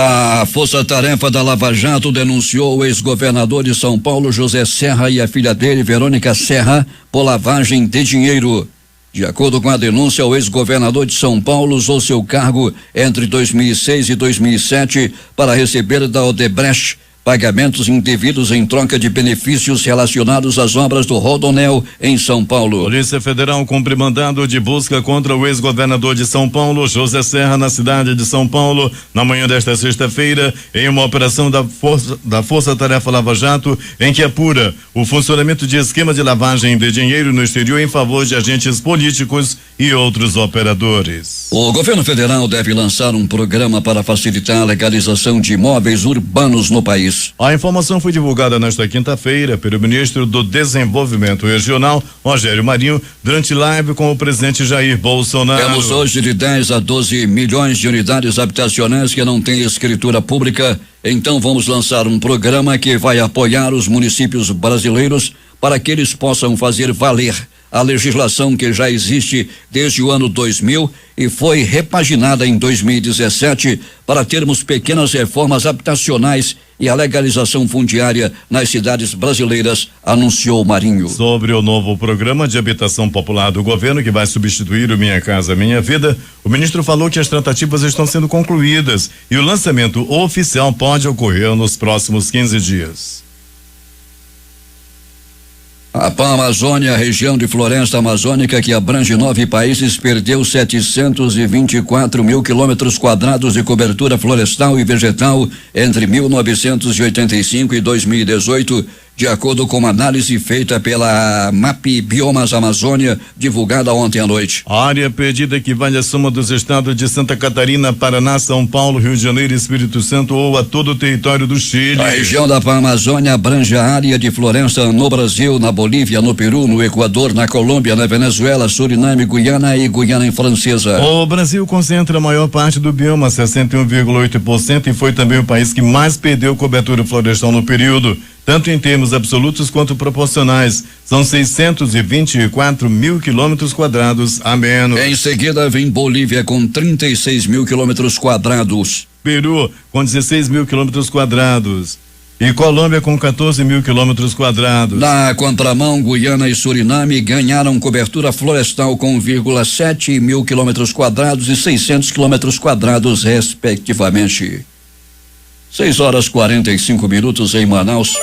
A Força-Tarefa da Lava Jato denunciou o ex-governador de São Paulo, José Serra, e a filha dele, Verônica Serra, por lavagem de dinheiro. De acordo com a denúncia, o ex-governador de São Paulo usou seu cargo entre 2006 e 2007 para receber da Odebrecht pagamentos indevidos em troca de benefícios relacionados às obras do Rodoanel em São Paulo. Polícia Federal cumpre mandado de busca contra o ex-governador de São Paulo, José Serra, na cidade de São Paulo, na manhã desta sexta-feira, em uma operação da Força-Tarefa Lava Jato, em que apura o funcionamento de esquema de lavagem de dinheiro no exterior em favor de agentes políticos e outros operadores. O governo federal deve lançar um programa para facilitar a legalização de imóveis urbanos no país. A informação foi divulgada nesta quinta-feira pelo ministro do Desenvolvimento Regional, Rogério Marinho, durante live com o presidente Jair Bolsonaro. Temos hoje de 10 a 12 milhões de unidades habitacionais que não têm escritura pública, então vamos lançar um programa que vai apoiar os municípios brasileiros para que eles possam fazer valer a legislação que já existe desde o ano 2000 e foi repaginada em 2017 para termos pequenas reformas habitacionais e a legalização fundiária nas cidades brasileiras, anunciou Marinho. Sobre o novo programa de habitação popular do governo, que vai substituir o Minha Casa Minha Vida, o ministro falou que as tratativas estão sendo concluídas e o lançamento oficial pode ocorrer nos próximos 15 dias. A Pan-Amazônia, região de floresta amazônica que abrange 9 países, perdeu 724 mil quilômetros quadrados de cobertura florestal e vegetal entre 1985 e 2018, de acordo com uma análise feita pela MAP Biomas Amazônia, divulgada ontem à noite. A área perdida equivale à soma dos estados de Santa Catarina, Paraná, São Paulo, Rio de Janeiro, Espírito Santo ou a todo o território do Chile. A região da Pan-Amazônia abrange a área de floresta no Brasil, na Bolívia, no Peru, no Equador, na Colômbia, na Venezuela, Suriname, Guiana e Guiana Francesa. O Brasil concentra a maior parte do bioma, 61,8%, e foi também o país que mais perdeu cobertura florestal no período, tanto em termos absolutos quanto proporcionais. São 624 mil quilômetros quadrados a menos. Em seguida vem Bolívia com 36 mil quilômetros quadrados. Peru com 16 mil quilômetros quadrados. E Colômbia com 14 mil quilômetros quadrados. Na contramão, Guiana e Suriname ganharam cobertura florestal com 1,7 mil quilômetros quadrados e 600 quilômetros quadrados, respectivamente. 6h45 em Manaus.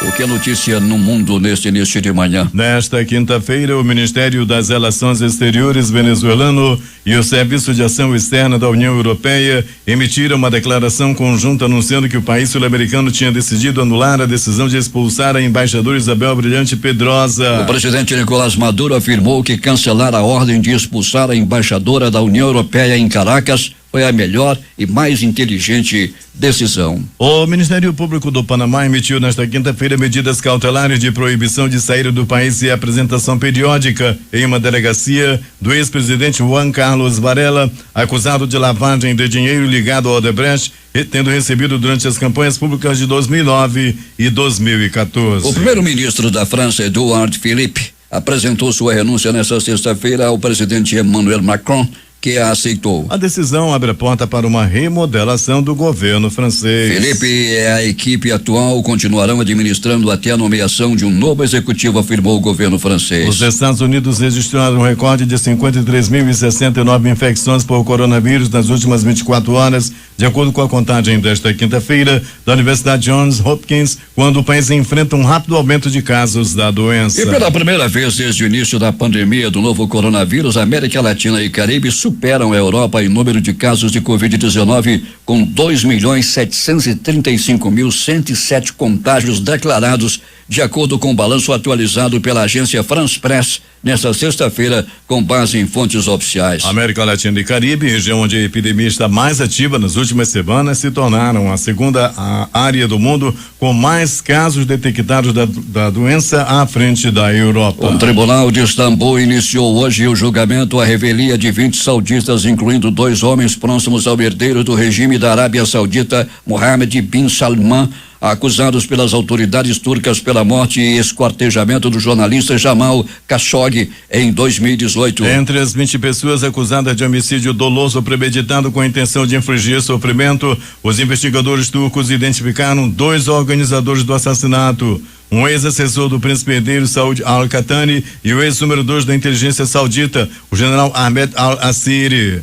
O que é notícia no mundo neste início de manhã? Nesta quinta-feira, o Ministério das Relações Exteriores venezuelano e o Serviço de Ação Externa da União Europeia emitiram uma declaração conjunta anunciando que o país sul-americano tinha decidido anular a decisão de expulsar a embaixadora Isabel Brilhante Pedrosa. O presidente Nicolás Maduro afirmou que cancelar a ordem de expulsar a embaixadora da União Europeia em Caracas foi a melhor e mais inteligente decisão. O Ministério Público do Panamá emitiu nesta quinta-feira medidas cautelares de proibição de sair do país e apresentação periódica em uma delegacia do ex-presidente Juan Carlos Varela, acusado de lavagem de dinheiro ligado ao Odebrecht, tendo recebido durante as campanhas públicas de 2009 e 2014. O primeiro-ministro da França, Edouard Philippe, apresentou sua renúncia nesta sexta-feira ao presidente Emmanuel Macron, que a aceitou. A decisão abre a porta para uma remodelação do governo francês. Felipe e a equipe atual continuarão administrando até a nomeação de um novo executivo, afirmou o governo francês. Os Estados Unidos registraram um recorde de 53.069 infecções por coronavírus nas últimas 24 horas, de acordo com a contagem desta quinta-feira da Universidade Johns Hopkins, quando o país enfrenta um rápido aumento de casos da doença. E pela primeira vez desde o início da pandemia do novo coronavírus, a América Latina e Caribe superam a Europa em número de casos de Covid-19, com 2.735.107 contágios declarados, de acordo com o balanço atualizado pela agência France Press nesta sexta-feira, com base em fontes oficiais. América Latina e Caribe, região onde a epidemia está mais ativa nas últimas semanas, se tornaram a segunda área do mundo com mais casos detectados da doença à frente da Europa. O Tribunal de Istambul iniciou hoje o julgamento à revelia de 20 sauditas, incluindo 2 homens próximos ao herdeiro do regime da Arábia Saudita, Mohammed bin Salman, acusados pelas autoridades turcas pela morte e esquartejamento do jornalista Jamal Khashoggi em 2018. Entre as 20 pessoas acusadas de homicídio doloso premeditado com a intenção de infligir sofrimento, os investigadores turcos identificaram 2 organizadores do assassinato: um ex-assessor do príncipe herdeiro Saud al-Qahtani e o ex-número 2 da inteligência saudita, o general Ahmed al-Assiri.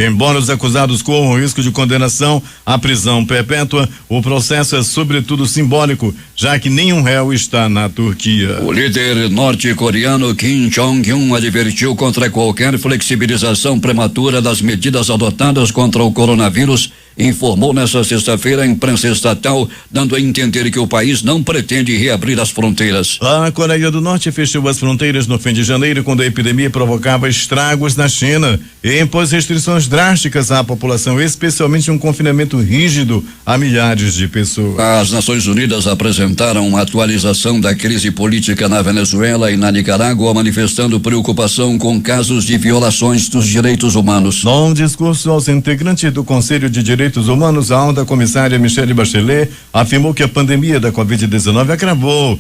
Embora os acusados corram o risco de condenação à prisão perpétua, o processo é sobretudo simbólico, já que nenhum réu está na Turquia. O líder norte-coreano Kim Jong-un advertiu contra qualquer flexibilização prematura das medidas adotadas contra o coronavírus, informou nesta sexta-feira a imprensa estatal, dando a entender que o país não pretende reabrir as fronteiras. A Coreia do Norte fechou as fronteiras no fim de janeiro, quando a epidemia provocava estragos na China, e impôs restrições drásticas à população, especialmente um confinamento rígido a milhares de pessoas. As Nações Unidas apresentaram uma atualização da crise política na Venezuela e na Nicarágua, manifestando preocupação com casos de violações dos direitos humanos. Num discurso aos integrantes do Conselho de Direitos Humanos, a alta comissária Michelle Bachelet afirmou que a pandemia da Covid-19 agravou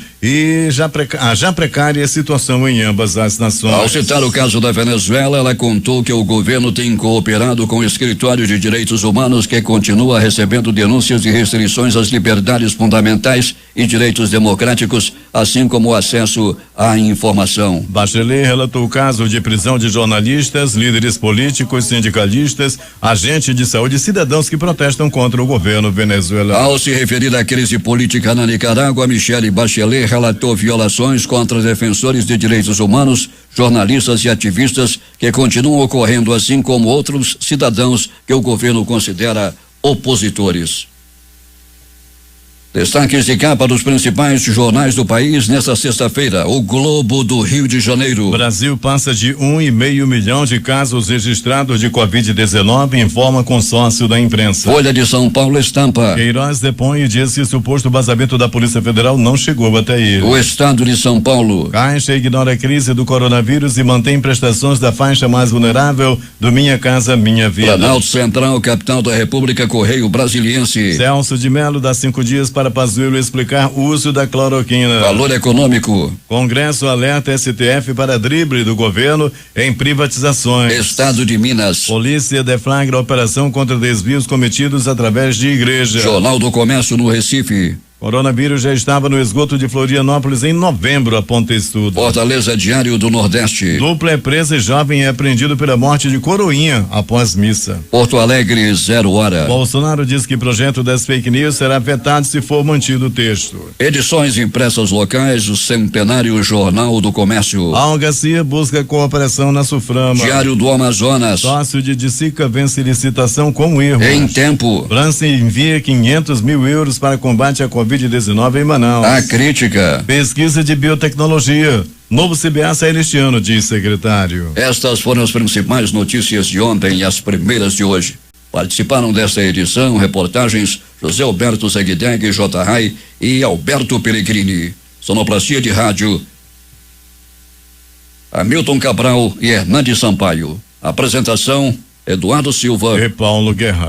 a já precária situação em ambas as nações. Ao citar o caso da Venezuela, ela contou que o governo tem cooperado com o Escritório de Direitos Humanos, que continua recebendo denúncias de restrições às liberdades fundamentais e direitos democráticos, assim como o acesso à informação. Bachelet relatou o caso de prisão de jornalistas, líderes políticos, sindicalistas, agentes de saúde e cidadãos que protestam contra o governo venezuelano. Ao se referir à crise política na Nicarágua, Michelle Bachelet relatou violações contra defensores de direitos humanos, jornalistas e ativistas que continuam ocorrendo, assim como outros cidadãos que o governo considera opositores. Destaques de capa dos principais jornais do país nesta sexta-feira. O Globo do Rio de Janeiro. O Brasil passa de 1,5 milhão de casos registrados de Covid-19, informa consórcio da imprensa. Folha de São Paulo estampa. Queiroz depõe e diz que o suposto vazamento da Polícia Federal não chegou até ele. O Estado de São Paulo. Caixa ignora a crise do coronavírus e mantém prestações da faixa mais vulnerável do Minha Casa Minha Vida. Planalto Central, capital da República, Correio Brasiliense. Celso de Mello dá 5 dias para para Pazuello explicar o uso da cloroquina. Valor econômico. Congresso alerta STF para drible do governo em privatizações. Estado de Minas. Polícia deflagra operação contra desvios cometidos através de igreja. Jornal do Comércio no Recife. Coronavírus já estava no esgoto de Florianópolis em novembro, aponta estudo. Fortaleza, Diário do Nordeste. Dupla é presa e jovem é apreendido pela morte de coroinha após missa. Porto Alegre, 0 hora. Bolsonaro diz que projeto das fake news será vetado se for mantido o texto. Edições impressas locais, o centenário Jornal do Comércio. Al Garcia busca cooperação na Suframa. Diário do Amazonas. Sócio de Dicica vence licitação com erro. Em tempo. França envia 500 mil euros para combate à Covid-19 em Manaus. A crítica. Pesquisa de biotecnologia. Novo CBA sai este ano, diz secretário. Estas foram as principais notícias de ontem e as primeiras de hoje. Participaram desta edição reportagens José Alberto Seguideg, J. Rai e Alberto Pellegrini. Sonoplastia de rádio Hamilton Cabral e Hernandes Sampaio. Apresentação Eduardo Silva e Paulo Guerra.